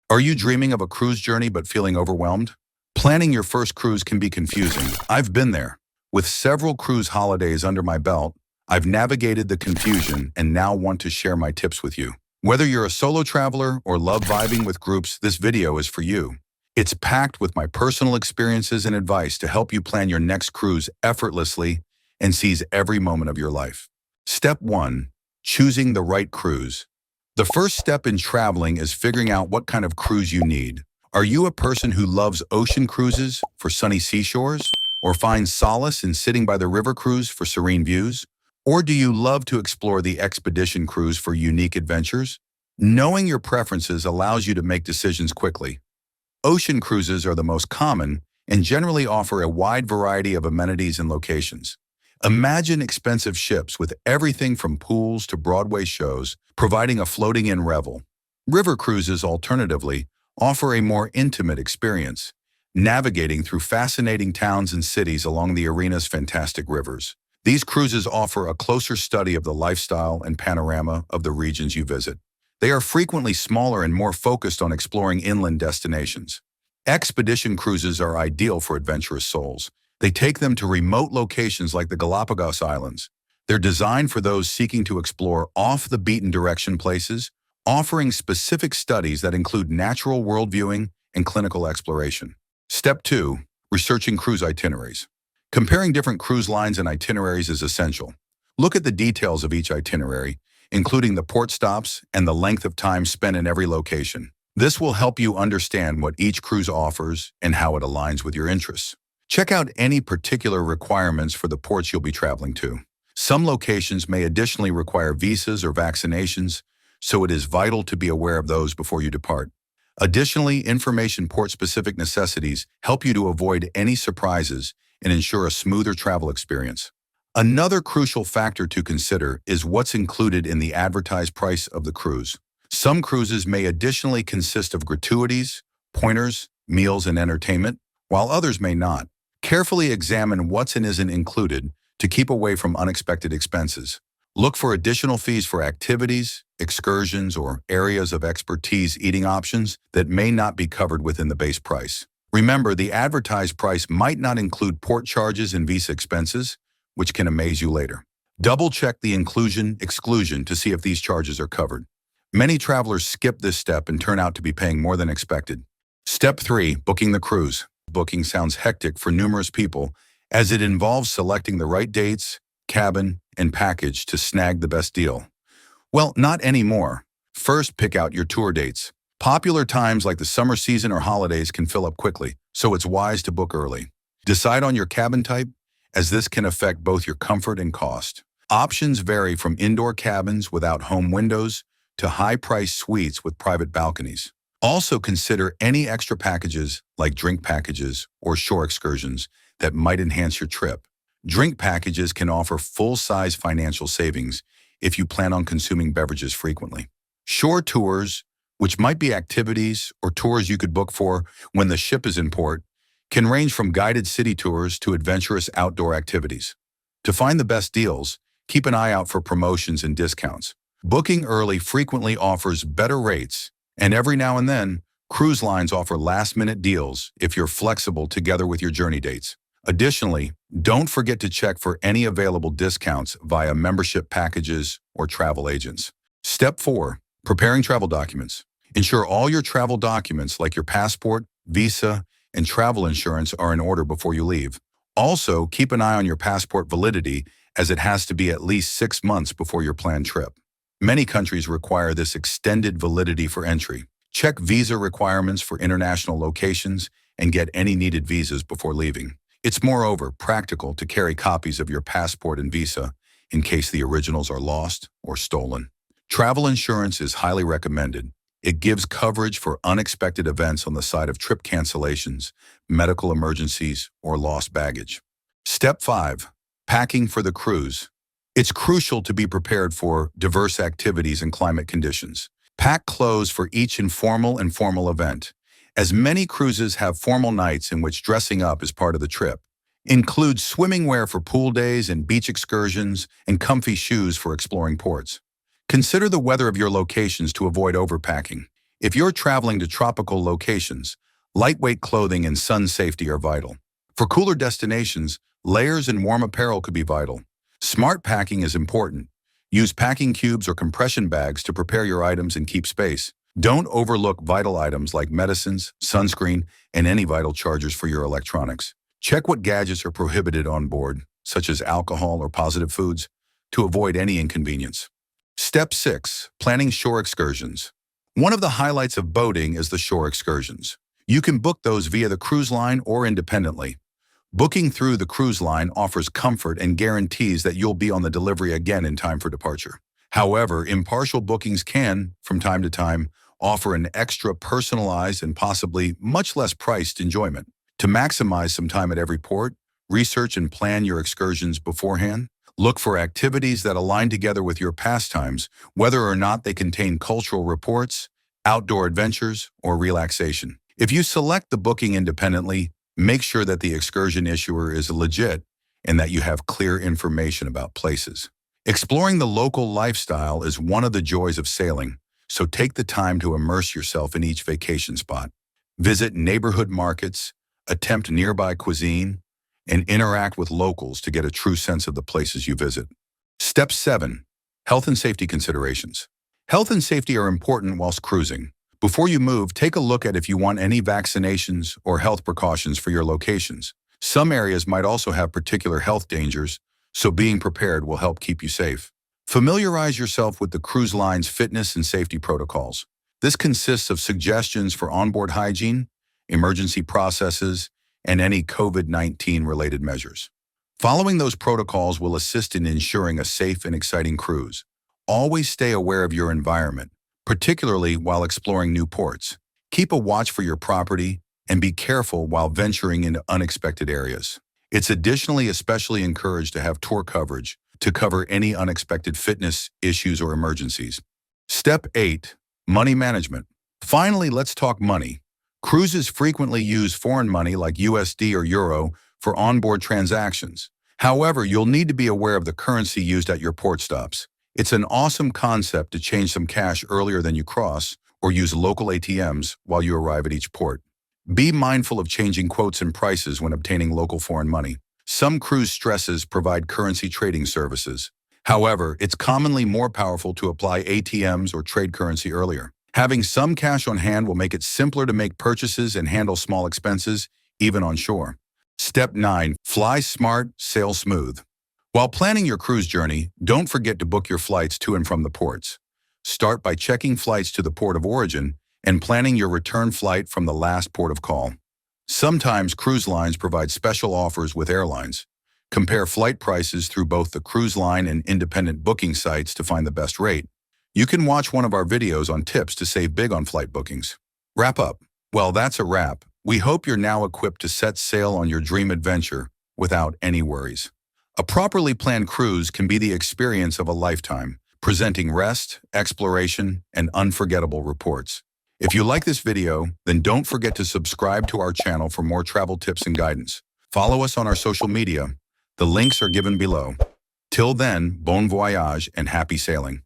Are you dreaming of a cruise journey but feeling overwhelmed? Planning your first cruise can be confusing. I've been there. With several cruise holidays under my belt, I've navigated the confusion and now want to share my tips with you. Whether you're a solo traveler or love vibing with groups, this video is for you. It's packed with my personal experiences and advice to help you plan your next cruise effortlessly and seize every moment of your life. Step 1. Choosing the right cruise. The first step in traveling is figuring out what kind of cruise you need. Are you a person who loves ocean cruises for sunny seashores, or finds solace in sitting by the river cruise for serene views? Or do you love to explore the expedition cruise for unique adventures? Knowing your preferences allows you to make decisions quickly. Ocean cruises are the most common and generally offer a wide variety of amenities and locations. Imagine expensive ships with everything from pools to Broadway shows, providing a floating-in revel. River cruises, alternatively, offer a more intimate experience, navigating through fascinating towns and cities along the arena's fantastic rivers. These cruises offer a closer study of the lifestyle and panorama of the regions you visit. They are frequently smaller and more focused on exploring inland destinations. Expedition cruises are ideal for adventurous souls. They take them to remote locations like the Galapagos Islands. They're designed for those seeking to explore off-the-beaten-direction places, offering specific studies that include natural world viewing and clinical exploration. Step 2. Researching cruise itineraries. Comparing different cruise lines and itineraries is essential. Look at the details of each itinerary, including the port stops and the length of time spent in every location. This will help you understand what each cruise offers and how it aligns with your interests. Check out any particular requirements for the ports you'll be traveling to. Some locations may additionally require visas or vaccinations, so it is vital to be aware of those before you depart. Additionally, information port-specific necessities help you to avoid any surprises and ensure a smoother travel experience. Another crucial factor to consider is what's included in the advertised price of the cruise. Some cruises may additionally consist of gratuities, pointers, meals, and entertainment, while others may not. Carefully examine what's and isn't included to keep away from unexpected expenses. Look for additional fees for activities, excursions, or areas of expertise eating options that may not be covered within the base price. Remember, the advertised price might not include port charges and visa expenses, which can amaze you later. Double-check the inclusion/exclusion to see if these charges are covered. Many travelers skip this step and turn out to be paying more than expected. Step 3. Booking the cruise. Booking sounds hectic for numerous people, as it involves selecting the right dates, cabin, and package to snag the best deal. Well, not anymore. First, pick out your tour dates. Popular times like the summer season or holidays can fill up quickly, so it's wise to book early. Decide on your cabin type, as this can affect both your comfort and cost. Options vary from indoor cabins without home windows to high-priced suites with private balconies. Also consider any extra packages like drink packages or shore excursions that might enhance your trip. Drink packages can offer full-size financial savings if you plan on consuming beverages frequently. Shore tours, which might be activities or tours you could book for when the ship is in port, can range from guided city tours to adventurous outdoor activities. To find the best deals, keep an eye out for promotions and discounts. Booking early frequently offers better rates, and every now and then, cruise lines offer last-minute deals if you're flexible together with your journey dates. Additionally, don't forget to check for any available discounts via membership packages or travel agents. Step 4. Preparing travel documents. Ensure all your travel documents like your passport, visa, and travel insurance are in order before you leave. Also, keep an eye on your passport validity, as it has to be at least 6 months before your planned trip. Many countries require this extended validity for entry. Check visa requirements for international locations and get any needed visas before leaving. It's moreover practical to carry copies of your passport and visa in case the originals are lost or stolen. Travel insurance is highly recommended. It gives coverage for unexpected events on the side of trip cancellations, medical emergencies, or lost baggage. Step 5. Packing for the cruise. It's crucial to be prepared for diverse activities and climate conditions. Pack clothes for each informal and formal event, as many cruises have formal nights in which dressing up is part of the trip. Include swimming wear for pool days and beach excursions, and comfy shoes for exploring ports. Consider the weather of your locations to avoid overpacking. If you're traveling to tropical locations, lightweight clothing and sun safety are vital. For cooler destinations, layers and warm apparel could be vital. Smart packing is important. Use packing cubes or compression bags to prepare your items and keep space. Don't overlook vital items like medicines, sunscreen, and any vital chargers for your electronics. Check what gadgets are prohibited on board, such as alcohol or positive foods, to avoid any inconvenience. Step 6. Planning shore excursions. One of the highlights of boating is the shore excursions. You can book those via the cruise line or independently. Booking through the cruise line offers comfort and guarantees that you'll be on the delivery again in time for departure. However, impartial bookings can, from time to time, offer an extra personalized and possibly much less priced enjoyment. To maximize some time at every port, research and plan your excursions beforehand. Look for activities that align together with your pastimes, whether or not they contain cultural reports, outdoor adventures, or relaxation. If you select the booking independently, make sure that the excursion issuer is legit and that you have clear information about places. Exploring the local lifestyle is one of the joys of sailing, so take the time to immerse yourself in each vacation spot. Visit neighborhood markets, attempt nearby cuisine, and interact with locals to get a true sense of the places you visit. Step 7. Health and safety considerations. Health and safety are important whilst cruising. Before you move, take a look at if you want any vaccinations or health precautions for your locations. Some areas might also have particular health dangers, so being prepared will help keep you safe. Familiarize yourself with the cruise line's fitness and safety protocols. This consists of suggestions for onboard hygiene, emergency processes, and any COVID-19 related measures. Following those protocols will assist in ensuring a safe and exciting cruise. Always stay aware of your environment, particularly while exploring new ports. Keep a watch for your property and be careful while venturing into unexpected areas. It's additionally especially encouraged to have tour coverage to cover any unexpected fitness issues or emergencies. Step 8. Money management. Finally, let's talk money. Cruises frequently use foreign money like USD or Euro for onboard transactions. However, you'll need to be aware of the currency used at your port stops. It's an awesome concept to change some cash earlier than you cross or use local ATMs while you arrive at each port. Be mindful of changing quotes and prices when obtaining local foreign money. Some cruise stresses provide currency trading services. However, it's commonly more powerful to apply ATMs or trade currency earlier. Having some cash on hand will make it simpler to make purchases and handle small expenses, even on shore. Step 9. Fly smart, sail smooth. While planning your cruise journey, don't forget to book your flights to and from the ports. Start by checking flights to the port of origin and planning your return flight from the last port of call. Sometimes cruise lines provide special offers with airlines. Compare flight prices through both the cruise line and independent booking sites to find the best rate. You can watch one of our videos on tips to save big on flight bookings. Wrap up. Well, that's a wrap. We hope you're now equipped to set sail on your dream adventure without any worries. A properly planned cruise can be the experience of a lifetime, presenting rest, exploration, and unforgettable reports. If you like this video, then don't forget to subscribe to our channel for more travel tips and guidance. Follow us on our social media. The links are given below. Till then, bon voyage and happy sailing.